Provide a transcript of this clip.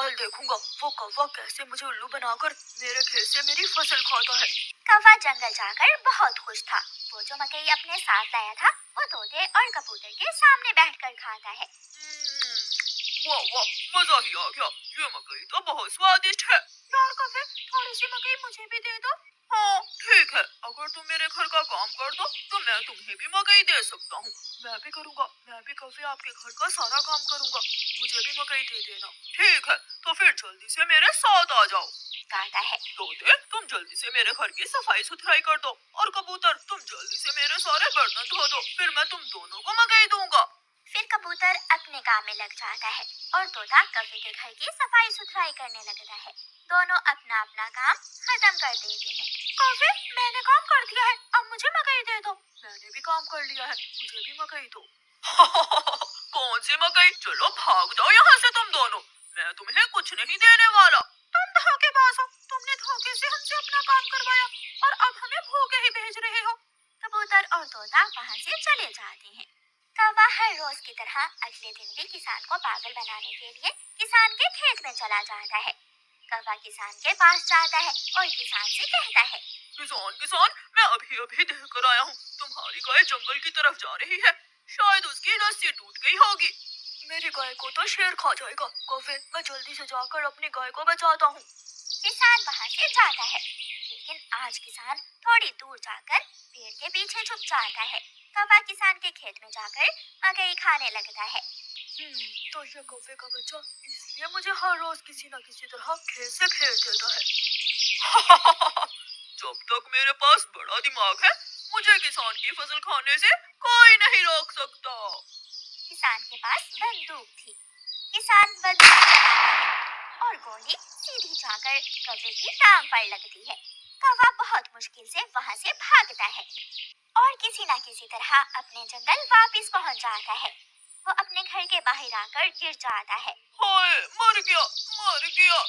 कल देखूंगा वो कौवा कैसे मुझे उल्लू बनाकर मेरे खेत से मेरी फसल खाता है। कौवा जंगल जाकर बहुत खुश था। वो जो मकई अपने साथ लाया था वो तोते और कबूतर के सामने बैठकर खाता है। वाह वाह, मजा ही आ गया। ये मकई तो बहुत स्वादिष्ट है। यार कौवे, थोड़ी सी मकई मुझे भी दे दो। हाँ ठीक है, अगर तुम मेरे घर का काम कर दो तो मैं तुम्हें भी मकई दे सकता हूँ। मैं भी करूँगा, मैं भी कभी आपके घर का सारा काम करूँगा। मुझे भी मकई दे देना। ठीक है, तो फिर जल्दी से मेरे साथ आ जाओ। कहता है। तोते, तुम जल्दी से मेरे घर की सफाई सुथराई कर दो, और कबूतर तुम जल्दी से मेरे सारे बर्तन धो दो, फिर मैं तुम दोनों को मकई दूंगा। फिर कबूतर अपने काम में लग जाता है और तोता कौवे के घर की सफाई सुथराई करने लगता है। दोनों अपना अपना काम खत्म कर देते हैं। कौवे, मैंने काम कर दिया है, अब मुझे मकई दे दो। मैंने भी काम कर लिया है, मुझे भी मकई दो। कौन सी मकई? चलो भाग जाओ यहाँ से तुम दोनों, मैं तुम्हें कुछ नहीं देने वाला। तुम धोखेबाज हो, तुमने धोखे से हमसे अपना काम करवाया और अब हमें भूखे ही भेज रहे हो। कबूतर और तोता वहाँ से चले जाते हैं। कौवा हर रोज की तरह अगले दिन भी किसान को पागल बनाने के लिए किसान के खेत में चला जाता है। कौवा किसान के पास जाता है और किसान से कहता है। किसान किसान, मैं अभी अभी देख कर आया हूँ, तुम्हारी गाय जंगल की तरफ जा रही है, शायद उसकी रस्सी टूट गई होगी। मेरी गाय को तो शेर खा जाएगा। कौवे, मैं जल्दी से जाकर अपनी गाय को बचाता हूँ। किसान वहाँ से जाता है, लेकिन आज किसान थोड़ी दूर जाकर पेड़ के पीछे छुप जाता है। कौवा किसान के खेत में जाकर मकई खाने लगता है। तो ये कौवे का बच्चा इसलिए मुझे हर रोज किसी न किसी तरह खेत से खेल देता है। जब तक मेरे पास बड़ा दिमाग है, मुझे किसान की फसल खाने से कोई नहीं रोक सकता। किसान के पास बंदूक थी। किसान बंदूक चलाता है और गोली सीधी जाकर कौवे की टांग पर लगती है। कौवा बहुत मुश्किल से वहाँ से भागता है और किसी न किसी तरह अपने जंगल वापस पहुँच जाता है। वो अपने घर के बाहर आकर गिर जाता है। हाय, मर गया, मर गया।